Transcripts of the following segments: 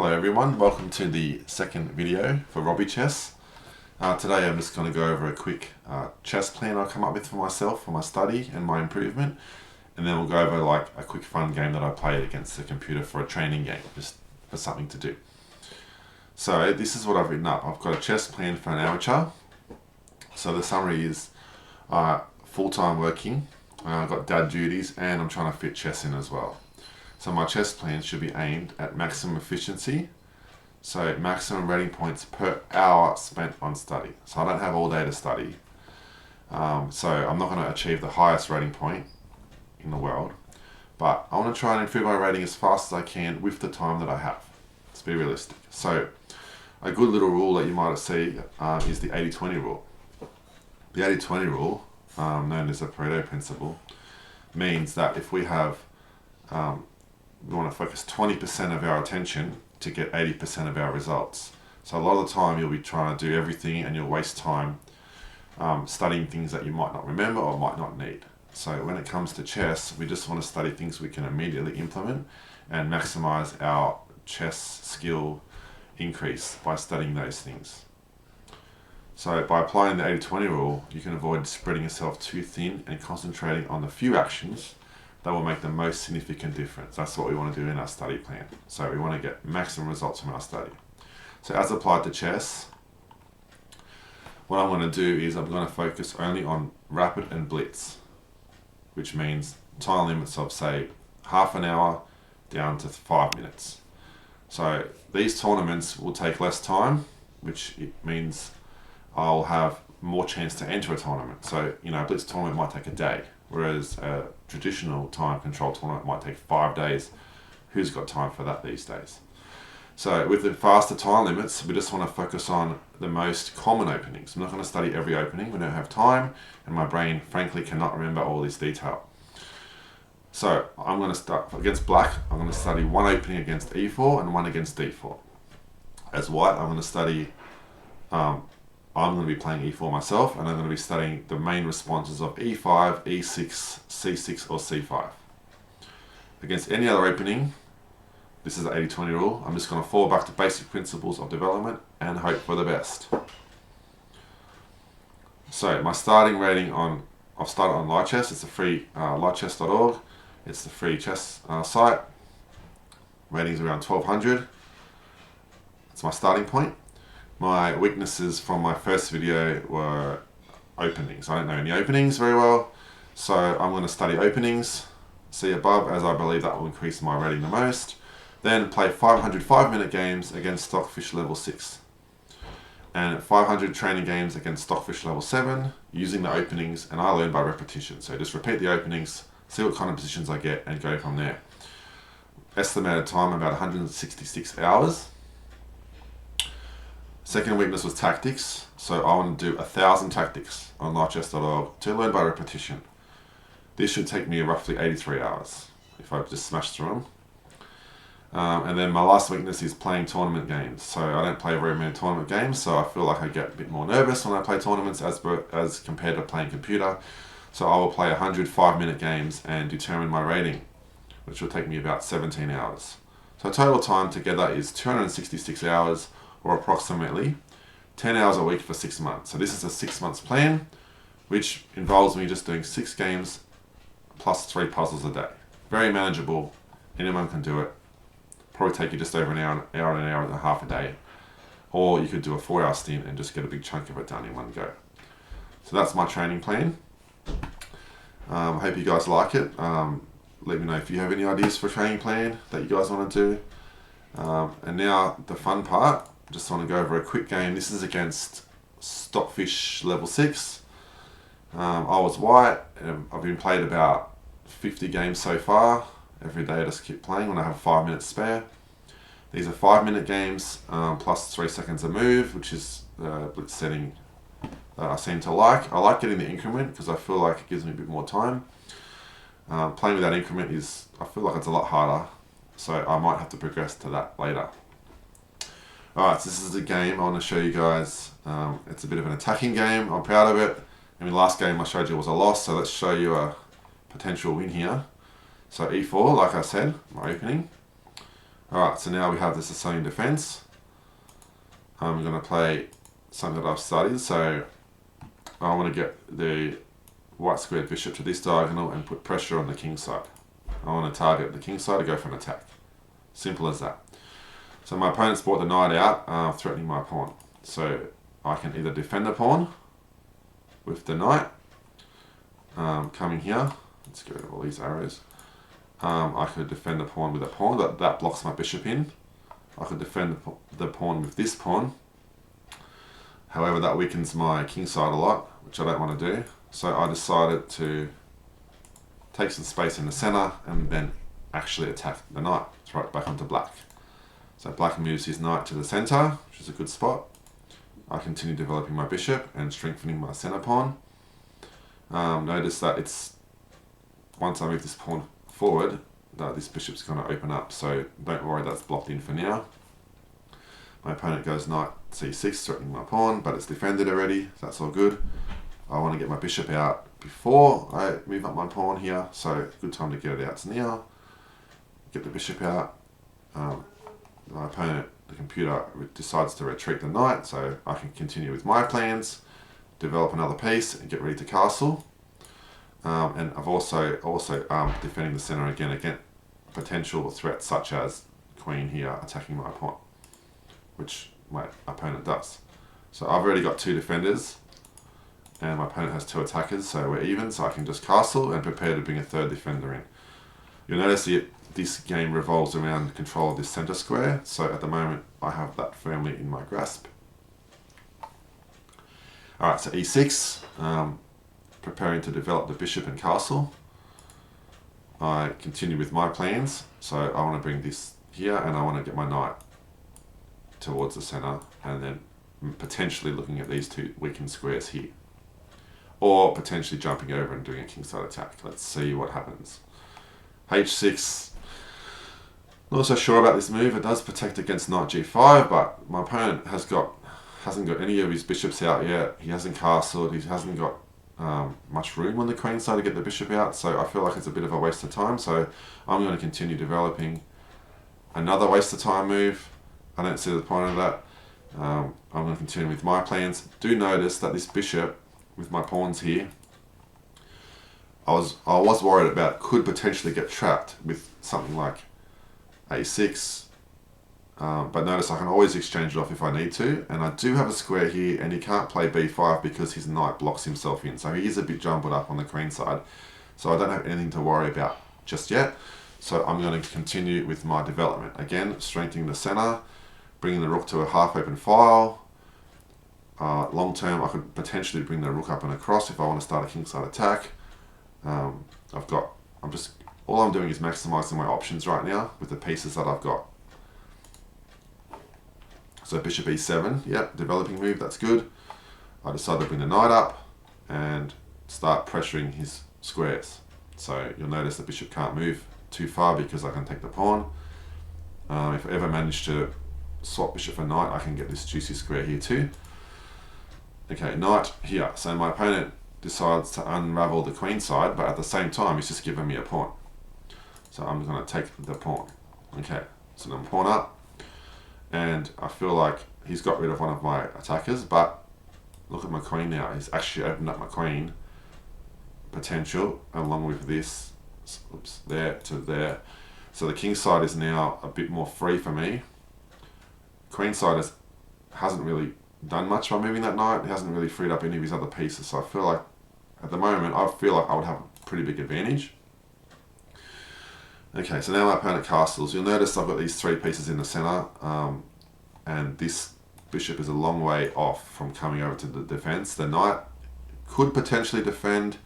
Hello everyone, welcome to the second video for Robbie Chess. Today I'm just going to go over a quick chess plan I've come up with for myself, for my study and my improvement. And then we'll go over like a quick fun game that I played against the computer for a training game, just for something to do. So this is what I've written up. I've got a chess plan for an amateur. So the summary is full-time working, I've got dad duties, and I'm trying to fit chess in as well. So my chess plan should be aimed at maximum efficiency, so maximum rating points per hour spent on study. So I don't have all day to study, so I'm not going to achieve the highest rating point in the world, but I want to try and improve my rating as fast as I can with the time that I have. Let's be realistic. So a good little rule that you might see is the 80-20 rule. The 80-20 rule, known as the Pareto principle, means that if we have we want to focus 20% of our attention to get 80% of our results. So a lot of the time you'll be trying to do everything and you'll waste time studying things that you might not remember or might not need. So when it comes to chess, we just want to study things we can immediately implement and maximize our chess skill increase by studying those things. So by applying the 80-20 rule, you can avoid spreading yourself too thin and concentrating on the few actions that will make the most significant difference. That's what we want to do in our study plan. So we want to get maximum results from our study. So as applied to chess, what I'm going to do is I'm going to focus only on rapid and blitz, which means time limits of say half an hour down to 5 minutes. So these tournaments will take less time, which means I'll have more chance to enter a tournament. So, a blitz tournament might take a day, whereas a traditional time control tournament might take 5 days. Who's got time for that these days? So with the faster time limits, we just want to focus on the most common openings. I'm not going to study every opening, we don't have time, and my brain frankly cannot remember all this detail. So I'm going to start against black, I'm going to study one opening against e4 and one against d4. As white, I'm going to study I'm going to be playing e4 myself, and I'm going to be studying the main responses of e5, e6, c6 or c5. Against any other opening, this is the 80-20 rule, I'm just going to fall back to basic principles of development and hope for the best. So my starting rating I've started on Lightchess. It's a free lightchess.org. It's the free chess site. Ratings around 1200. It's my starting point. My weaknesses from my first video were openings. I don't know any openings very well, so I'm going to study openings, see above, as I believe that will increase my rating the most. Then play 500 5-minute games against Stockfish level 6 and 500 training games against Stockfish level 7 using the openings, and I learn by repetition. So just repeat the openings, see what kind of positions I get and go from there. Estimated time about 166 hours. Second weakness was tactics, so I want to do 1,000 tactics on lightchess.org to learn by repetition. This should take me roughly 83 hours if I just smash through them. And then my last weakness is playing tournament games. So I don't play very many tournament games, so I feel like I get a bit more nervous when I play tournaments as compared to playing computer. So I will play 100 5-minute games and determine my rating, which will take me about 17 hours. So total time together is 266 hours, or approximately 10 hours a week for 6 months. So this is a 6 months plan, which involves me just doing 6 games plus 3 puzzles a day. Very manageable, anyone can do it. Probably take you just over an hour and a half a day. Or you could do a 4-hour stint and just get a big chunk of it done in one go. So that's my training plan. Hope you guys like it. Let me know if you have any ideas for a training plan that you guys want to do. And now the fun part. Just want to go over a quick game. This is against Stockfish level 6. I was white. I've been played about 50 games so far. Every day I just keep playing when I have 5 minutes spare. These are 5-minute games plus 3 seconds a move, which is the blitz setting that I seem to like. I like getting the increment because I feel like it gives me a bit more time. Playing with that increment I feel like it's a lot harder, so I might have to progress to that later. Alright, so this is a game I want to show you guys. It's a bit of an attacking game. I'm proud of it. I mean, last game I showed you was a loss, so let's show you a potential win here. So e4, like I said, my opening. Alright, so now we have this assigning defense. I'm going to play something that I've studied, so I want to get the white squared bishop to this diagonal and put pressure on the king side. I want to target the king side to go for an attack. Simple as that. So my opponent's brought the knight out, threatening my pawn. So I can either defend the pawn with the knight, coming here. Let's get rid of all these arrows. I could defend the pawn with a pawn, that blocks my bishop in. I could defend the pawn with this pawn. However, that weakens my king side a lot, which I don't want to do. So I decided to take some space in the center and then actually attack the knight, throw it back onto black. So black moves his knight to the center, which is a good spot. I continue developing my bishop and strengthening my center pawn. Notice that once I move this pawn forward, that this bishop's going to open up, so don't worry, that's blocked in for now. My opponent goes knight c6, threatening my pawn, but it's defended already, so that's all good. I want to get my bishop out before I move up my pawn here, so good time to get it out now. Get the bishop out. My opponent, the computer, decides to retreat the knight, so I can continue with my plans, develop another piece, and get ready to castle. And I've also defending the center against potential threats such as queen here attacking my pawn, which my opponent does. So I've already got 2 defenders, and my opponent has 2 attackers, so we're even. So I can just castle and prepare to bring a 3rd defender in. You'll notice this game revolves around control of this center square. So at the moment, I have that firmly in my grasp. All right, so e6. Preparing to develop the bishop and castle. I continue with my plans, so I want to bring this here and I want to get my knight towards the center, and then potentially looking at these 2 weakened squares here, or potentially jumping over and doing a kingside attack. Let's see what happens. h6. Not so sure about this move. It does protect against knight g5, but my opponent hasn't got any of his bishops out yet. He hasn't castled. He hasn't got much room on the queen side to get the bishop out, so I feel like it's a bit of a waste of time. So I'm going to continue developing another waste of time move. I don't see the point of that. I'm going to continue with my plans. Do notice that this bishop with my pawns here, I was worried about could potentially get trapped with something like a6. But notice I can always exchange it off if I need to, and I do have a square here, and he can't play b5 because his knight blocks himself in, so he is a bit jumbled up on the queen side, so I don't have anything to worry about just yet. So I'm going to continue with my development, again strengthening the center, bringing the rook to a half open file. Long term, I could potentially bring the rook up and across if I want to start a kingside attack. All I'm doing is maximizing my options right now with the pieces that I've got. So bishop e7, yep, developing move, that's good. I decided to bring the knight up and start pressuring his squares. So you'll notice the bishop can't move too far because I can take the pawn. If I ever manage to swap bishop for knight, I can get this juicy square here too. Okay, knight here. So my opponent decides to unravel the queen side, but at the same time, he's just giving me a pawn. So I'm going to take the pawn. Okay, so then pawn up. And I feel like he's got rid of one of my attackers, but look at my queen now. He's actually opened up my queen potential along with this, oops, there to there. So the king side is now a bit more free for me. Queen side hasn't really done much by moving that knight. He hasn't really freed up any of his other pieces. So I feel like at the moment, I feel like I would have a pretty big advantage. Okay, so now my opponent castles. You'll notice I've got these 3 pieces in the center, and this bishop is a long way off from coming over to the defense. The knight could potentially defend,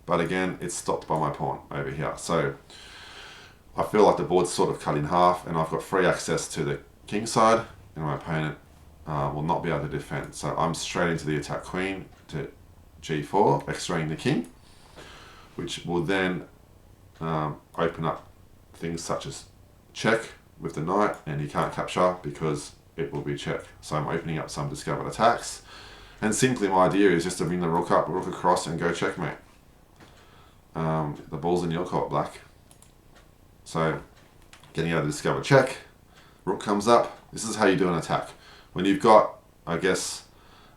but again, it's stopped by my pawn over here. So I feel like the board's sort of cut in half, and I've got free access to the king side, and my opponent will not be able to defend. So I'm straight into the attack queen to g4, x-raying the king, which will then open up things such as check with the knight, and he can't capture because it will be check. So I'm opening up some discovered attacks, and simply my idea is just to bring the rook up, rook across, and go checkmate. The ball's in your court, black. So getting out of the discovered check, Rook comes up. This is how you do an attack. When you've got, I guess,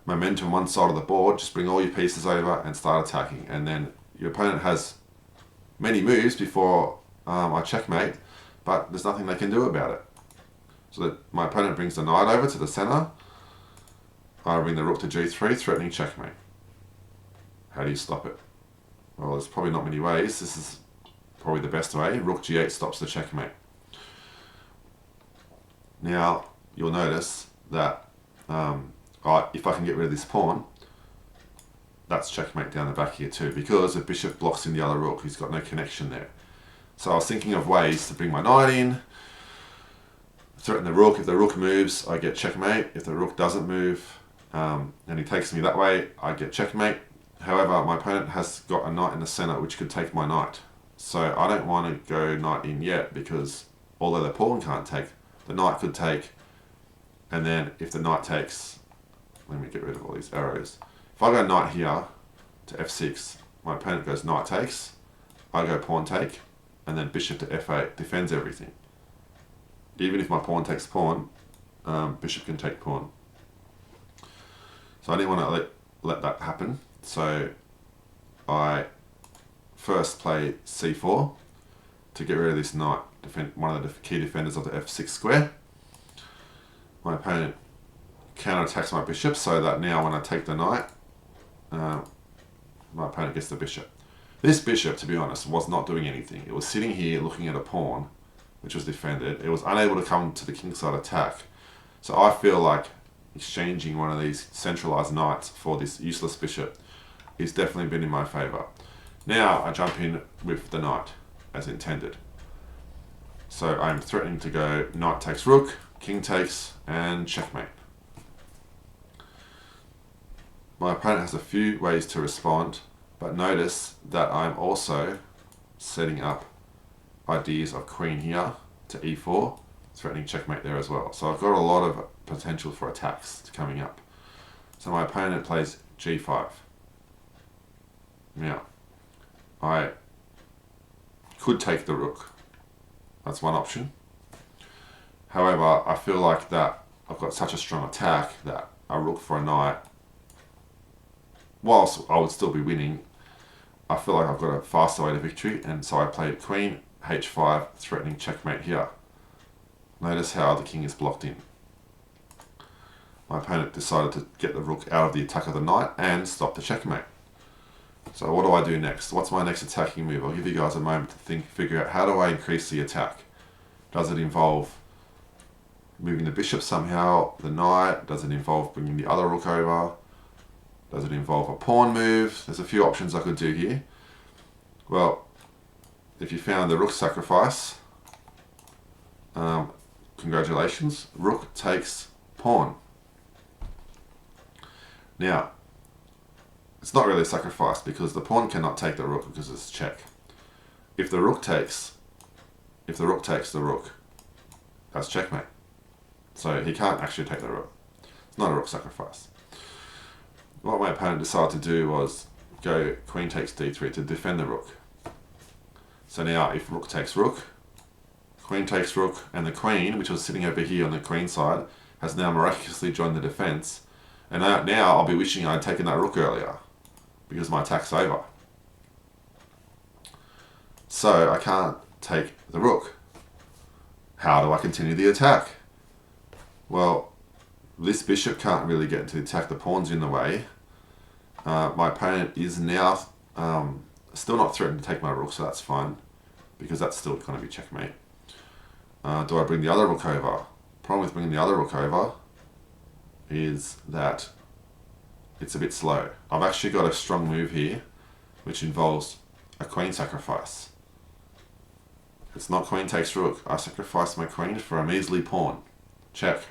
momentum on one side of the board, just bring all your pieces over and start attacking. And then your opponent has many moves before I checkmate, but there's nothing they can do about it. So that my opponent brings the knight over to the center. I bring the rook to g3, threatening checkmate. How do you stop it? Well, there's probably not many ways. This is probably the best way. Rook g8 stops the checkmate. Now, you'll notice that if I can get rid of this pawn, that's checkmate down the back here too, because the bishop blocks in the other rook. He's got no connection there. So I was thinking of ways to bring my knight in, threaten the rook. If the rook moves, I get checkmate. If the rook doesn't move, and he takes me that way, I get checkmate. However, my opponent has got a knight in the center which could take my knight. So I don't want to go knight in yet, because although the pawn can't take, the knight could take. And then if the knight takes, let me get rid of all these arrows. If I go knight here to f6, my opponent goes knight takes, I go pawn take, and then bishop to f8 defends everything. Even if my pawn takes pawn, bishop can take pawn. So I didn't want to let that happen. So I first play c4 to get rid of this knight, one of the key defenders of the f6 square. My opponent counterattacks my bishop, so that now when I take the knight, my opponent gets the bishop. This bishop, to be honest, was not doing anything. It was sitting here looking at a pawn, which was defended. It was unable to come to the kingside attack. So I feel like exchanging one of these centralized knights for this useless bishop is definitely been in my favor. Now I jump in with the knight, as intended. So I'm threatening to go knight takes rook, king takes, and checkmate. My opponent has a few ways to respond, but notice that I'm also setting up ideas of queen here to e4, threatening checkmate there as well. So I've got a lot of potential for attacks coming up. So my opponent plays g5. Now, I could take the rook. That's one option. However, I feel like that I've got such a strong attack that a rook for a knight, whilst I would still be winning, I feel like I've got a faster way to victory, and so I played queen h5, threatening checkmate here. Notice how the king is blocked in. My opponent decided to get the rook out of the attack of the knight and stop the checkmate. So what do I do next? What's my next attacking move? I'll give you guys a moment to think, figure out how do I increase the attack. Does it involve moving the bishop somehow, the knight? Does it involve bringing the other rook over? Does it involve a pawn move? There's a few options I could do here. Well, if you found the rook sacrifice, congratulations, rook takes pawn. Now, it's not really a sacrifice because the pawn cannot take the rook because it's check. If the rook takes the rook, that's checkmate. So he can't actually take the rook. It's not a rook sacrifice. What my opponent decided to do was go queen takes d3 to defend the rook. So now if rook takes rook, queen takes rook, and the queen, which was sitting over here on the queen side, has now miraculously joined the defense. And now I'll be wishing I'd taken that rook earlier, because my attack's over. So I can't take the rook. How do I continue the attack? Well, this bishop can't really get into the attack. The pawn's in the way. My opponent is now still not threatened to take my rook, so that's fine, because that's still going to be checkmate. Do I bring the other rook over? Problem with bringing the other rook over is that it's a bit slow. I've actually got a strong move here, which involves a queen sacrifice. It's not queen takes rook. I sacrifice my queen for a measly pawn. Check.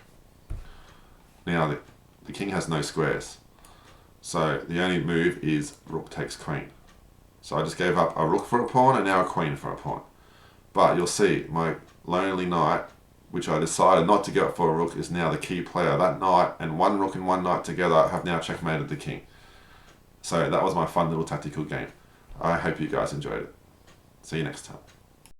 Now the king has no squares, so the only move is rook takes queen. So I just gave up a rook for a pawn and now a queen for a pawn. But you'll see my lonely knight, which I decided not to go for a rook, is now the key player. That knight and one rook and one knight together have now checkmated the king. So that was my fun little tactical game. I hope you guys enjoyed it. See you next time.